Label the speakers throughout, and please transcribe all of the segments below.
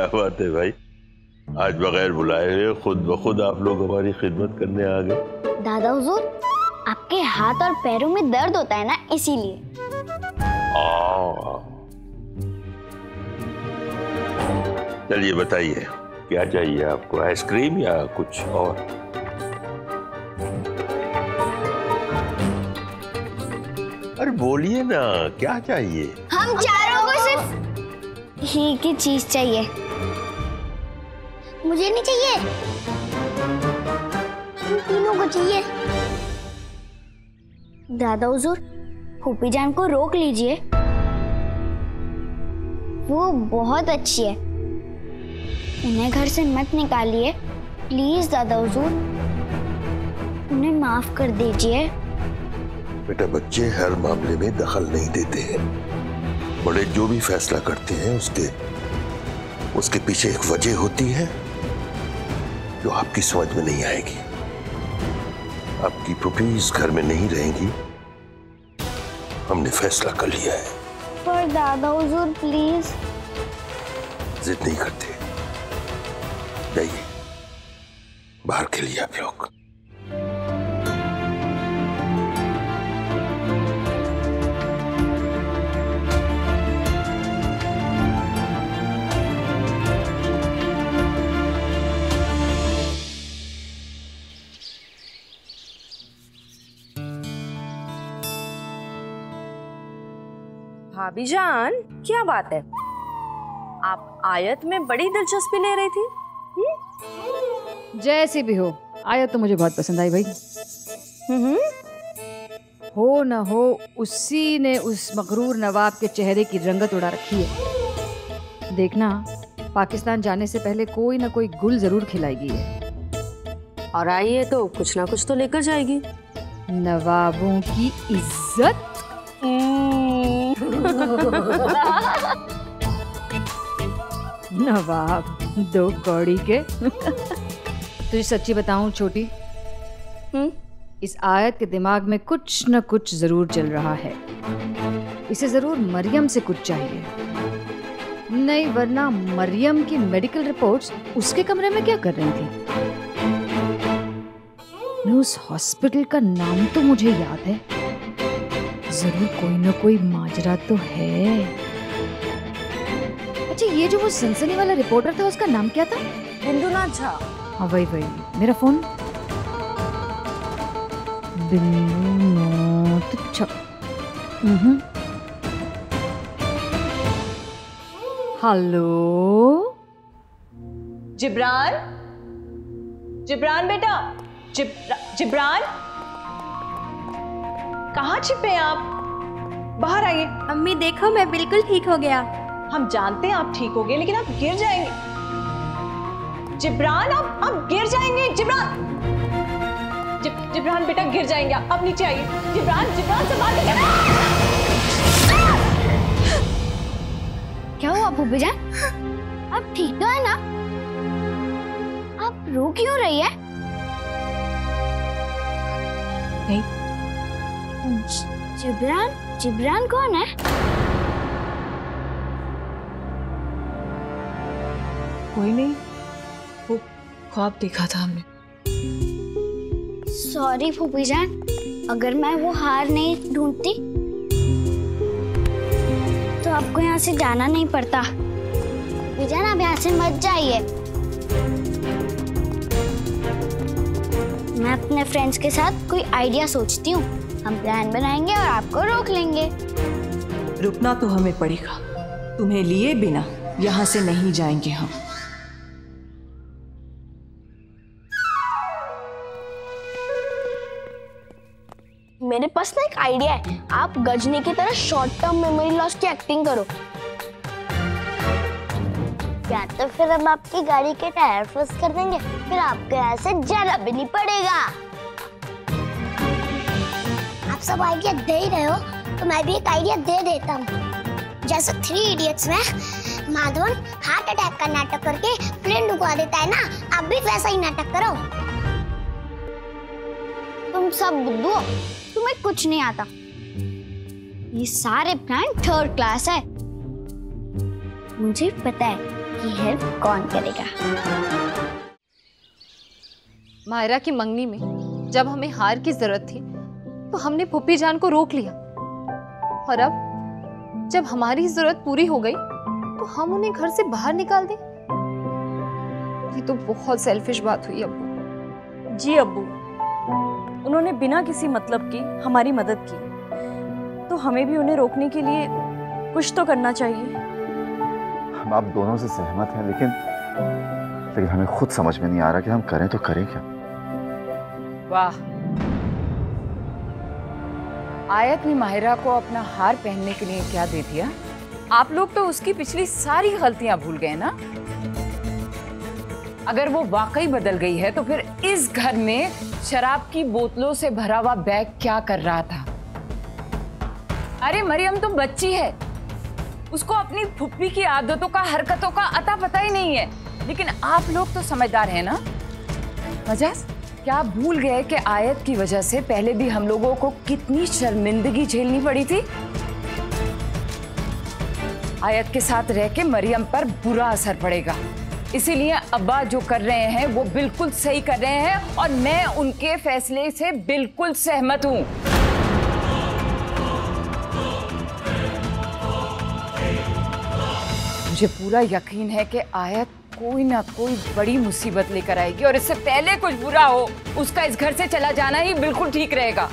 Speaker 1: क्या बात है भाई, आज बगैर बुलाए हुए खुद ब खुद आप लोग हमारी खिदमत करने आ गए।
Speaker 2: दादा हुजूर, आपके हाथ और पैरों में दर्द होता है ना, इसीलिए।
Speaker 1: चलिए बताइए क्या चाहिए आपको, आइसक्रीम या कुछ और? अरे बोलिए ना, क्या चाहिए?
Speaker 2: हम चारों को सिर्फ एक ही चीज चाहिए। मुझे नहीं चाहिए, हम तीनों को चाहिए। दादा हुजूर, फूफी जान को रोक लीजिए, वो बहुत अच्छी है, उन्हें घर से मत निकालिए प्लीज। दादा हुजूर, उन्हें माफ कर दीजिए।
Speaker 1: बेटा, बच्चे हर मामले में दखल नहीं देते हैं। बड़े जो भी फैसला करते हैं उसके पीछे एक वजह होती है जो आपकी समझ में नहीं आएगी। आपकी पुपीज घर में नहीं रहेंगी, हमने फैसला कर लिया है।
Speaker 2: पर दादा हुजूर प्लीज।
Speaker 1: जिद नहीं करते, जाइए बाहर खेलिए आप लोग।
Speaker 3: भाभी जान, क्या बात है, आप आयत में बड़ी दिलचस्पी ले रही थी?
Speaker 4: जैसी भी हो, आयत तो मुझे बहुत पसंद आई भाई। हो न हो, उसी ने उस मगरूर नवाब के चेहरे की रंगत उड़ा रखी है। देखना, पाकिस्तान जाने से पहले कोई ना कोई गुल जरूर खिलाएगी है।
Speaker 3: और आई है तो कुछ ना कुछ तो लेकर जाएगी।
Speaker 4: नवाबों की इज्जत। नवाब दो कौड़ी के। तुझे सच्ची बताऊं छोटी, इस आयत के दिमाग में कुछ न कुछ जरूर चल रहा है। इसे जरूर मरियम से कुछ चाहिए, नहीं वरना मरियम की मेडिकल रिपोर्ट्स उसके कमरे में क्या कर रही थी? उस हॉस्पिटल का नाम तो मुझे याद है, जरूर कोई ना कोई माजरा तो है। अच्छा, ये जो वो सनसनी वाला रिपोर्टर था, उसका नाम क्या था?
Speaker 3: बिंदुनाथ झा।
Speaker 4: हाँ वही। मेरा फोन। बिंदुनाथ झा। हेलो
Speaker 3: जिब्रान, जिब्रान बेटा, जिब्रान, कहाँ छिपे हैं आप? बाहर आइए।
Speaker 2: अम्मी देखो, मैं बिल्कुल ठीक हो गया।
Speaker 3: हम जानते हैं आप ठीक हो गए, लेकिन आप गिर जाएंगे। जिब्रान, आप गिर जाएंगे। जिब्रान, जिब्रान बेटा गिर जाएंगे आप नीचे आइए। जिब्रान, जिब्रान संभाल के।
Speaker 2: क्या हुआ फूफी जान? आप ठीक तो है ना? आप रो क्यों रही है?
Speaker 3: नहीं।
Speaker 2: जिब्रान कौन है?
Speaker 3: कोई नहीं, वो ख्वाब देखा था हमने।
Speaker 2: सॉरी फूफी जान, अगर मैं वो हार नहीं ढूंढती तो आपको यहाँ से जाना नहीं पड़ता। फूफी जान, आप यहाँ से मत जाइए। मैं अपने फ्रेंड्स के साथ कोई आइडिया सोचती हूँ, हम प्लान बनाएंगे और आपको रोक लेंगे।
Speaker 5: रुकना तो हमें पड़ेगा, तुम्हें लिए बिना यहाँ से नहीं जाएंगे हम।
Speaker 2: मेरे पास ना एक आइडिया है, आप गजनी की तरह शॉर्ट टर्म मेमोरी लॉस की एक्टिंग करो। या तो फिर हम आपकी गाड़ी के टायर फ्रीज कर देंगे, फिर आपको यहाँ से जाना भी नहीं पड़ेगा। आप सब आइडिया दे ही रहे हो, तो मैं भी एक आइडिया दे देता हूँ। जैसे 3 इडियट्स में माधवन हार्ट अटैक का नाटक करके प्लेन डुबा देता है ना, आप भी वैसा ही नाटक करो। तुम सब बुद्धू हो, तुम्हें कुछ नहीं आता। ये सारे प्लान थर्ड क्लास है। मुझे पता है आपकी हेल्प कौन करेगा?
Speaker 4: मायरा की मंगनी में जब हमें हार की जरूरत थी तो हमने फूफी जान को रोक लिया, और अब जब हमारी जरूरत पूरी हो गई तो हम उन्हें घर से बाहर निकाल दें। ये तो बहुत सेल्फिश बात हुई अब्बू।
Speaker 3: जी अब्बू, उन्होंने बिना किसी मतलब की हमारी मदद की, तो हमें भी उन्हें रोकने के लिए कुछ तो करना चाहिए।
Speaker 6: हम आप दोनों से सहमत हैं, लेकिन हमें खुद समझ में नहीं आ रहा कि हम करें तो करें क्या।
Speaker 7: वाह, आयत ने माहिरा को अपना हार पहनने के लिए क्या दे दिया? आप लोग तो उसकी पिछली सारी गलतियां भूल गए ना। अगर वो वाकई बदल गई है तो फिर इस घर में शराब की बोतलों से भरा हुआ बैग क्या कर रहा था? अरे मरियम तो बच्ची है, उसको अपनी फुप्पी की आदतों का, हरकतों का अता पता ही नहीं है, लेकिन आप लोग तो समझदार हैं ना। मजाज, क्या आप भूल गए कि आयत की वजह से पहले भी हम लोगों को कितनी शर्मिंदगी झेलनी पड़ी थी? आयत के साथ रह के मरियम पर बुरा असर पड़ेगा, इसीलिए अब्बा जो कर रहे हैं वो बिल्कुल सही कर रहे हैं और मैं उनके फैसले से बिल्कुल सहमत हूं। मुझे पूरा यकीन है कि आयत कोई ना कोई बड़ी मुसीबत लेकर आएगी और इससे पहले कुछ बुरा हो उसका इस घर से चला जाना ही बिल्कुल ठीक रहेगा।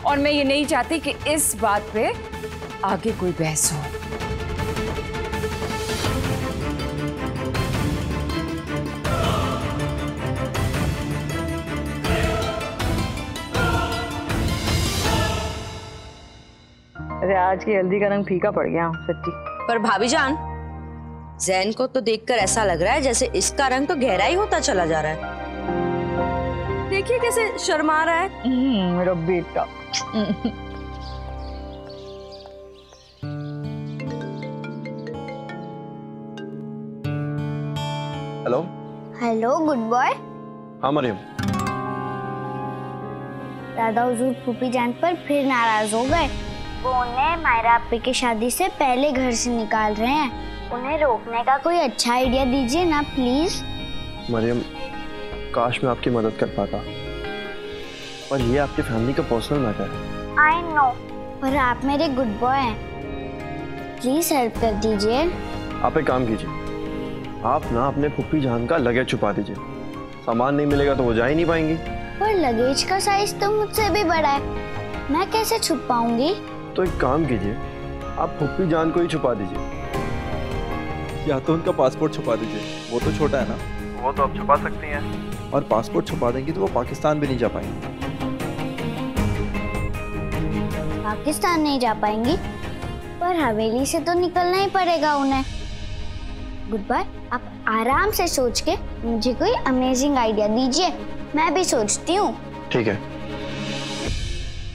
Speaker 7: और मैं ये नहीं चाहती कि इस बात पे आगे कोई बहस हो।
Speaker 5: अरे आज की हल्दी का रंग फीका पड़ गया सच्ची।
Speaker 3: पर भाभी जान, जैन को तो देखकर ऐसा लग रहा है जैसे इसका रंग तो गहरा ही होता चला जा रहा है। देखिए कैसे शर्मा रहा है।
Speaker 5: मेरा बेटा।
Speaker 8: हेलो।
Speaker 2: Hello good boy.
Speaker 8: हाँ मरियम।
Speaker 2: दादा हुजूर फूफी जान पर फिर नाराज हो गए। वो उन्हें मायरा आपी की शादी से पहले घर से निकाल रहे हैं। उन्हें रोकने का कोई अच्छा आइडिया दीजिए ना प्लीज।
Speaker 8: मरियम, काश मैं आपकी मदद कर पाता, पर ये आपकी फैमिली का पर्सनल मैटर है।
Speaker 2: आई नो, पर आप मेरे गुड बॉय हैं, प्लीज हेल्प कर दीजिए।
Speaker 8: आप एक काम कीजिए, आप ना अपने फुप्पी जान का लगेज छुपा दीजिए। सामान नहीं मिलेगा तो वो जा ही नहीं पाएंगी।
Speaker 2: पर लगेज का साइज तो मुझसे भी बड़ा है, मैं कैसे छुप पाऊंगी?
Speaker 8: तो एक काम कीजिए, आप फुप्पी जान को ही छुपा दीजिए, या तो उनका पासपोर्ट छुपा दीजिए, वो तो छोटा है ना। वो तो आप छुपा सकती हैं। और पासपोर्ट छुपा देंगी तो वो पाकिस्तान भी नहीं जा पाएंगी।
Speaker 2: पाकिस्तान नहीं जा पाएंगी, पर हवेली से तो निकलना ही पड़ेगा उन्हें। गुड बाय, आप आराम से सोच के मुझे कोई अमेजिंग आइडिया दीजिए, मैं भी सोचती हूँ।
Speaker 8: ठीक है।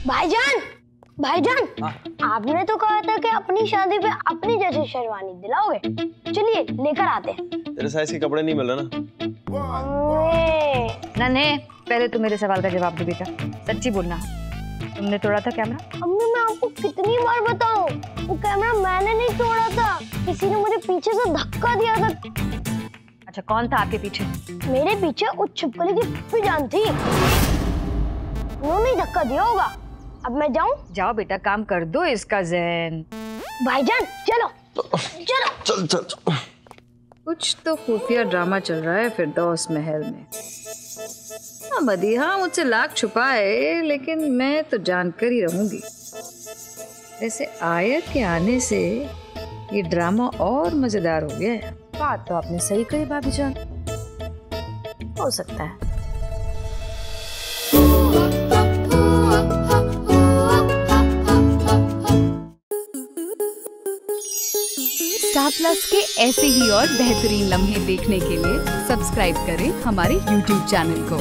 Speaker 2: भाईजान, भाईजान, आपने तो कहा था कि अपनी शादी पे अपनी जैसी शेरवानी दिलाओगे। चलिए लेकर आते हैं।
Speaker 8: तेरे साइज के कपड़े नहीं मिल रहे ना।
Speaker 4: नन्हे, पहले तो मेरे सवाल का जवाब दे बेटा, सच्ची बोलना, तुमने तोड़ा था कैमरा?
Speaker 2: अम्मी मैं आपको कितनी बार बताऊं, वो कैमरा मैंने नहीं तोड़ा था, किसी ने मुझे पीछे से धक्का दिया था।
Speaker 4: अच्छा, कौन था आपके पीछे?
Speaker 2: मेरे पीछे उस छिपकली की फूफी जान थी, उन्होंने ही धक्का दिया होगा। अब मैं जाऊं?
Speaker 4: जाओ बेटा, काम कर दो इसका जैन।
Speaker 2: भाईजान चलो चलो।
Speaker 8: चल चल चल।
Speaker 4: कुछ तो खुफिया ड्रामा चल रहा है फिरदौस महल में। मदीहा मुझसे लाख छुपाए, लेकिन मैं तो जानकर ही रहूंगी। वैसे आयत के आने से ये ड्रामा और मजेदार हो गया है।
Speaker 3: बात तो आपने सही कही भाभी जान, हो सकता है।
Speaker 9: स्टार प्लस के ऐसे ही और बेहतरीन लम्हे देखने के लिए सब्सक्राइब करें हमारे YouTube चैनल को।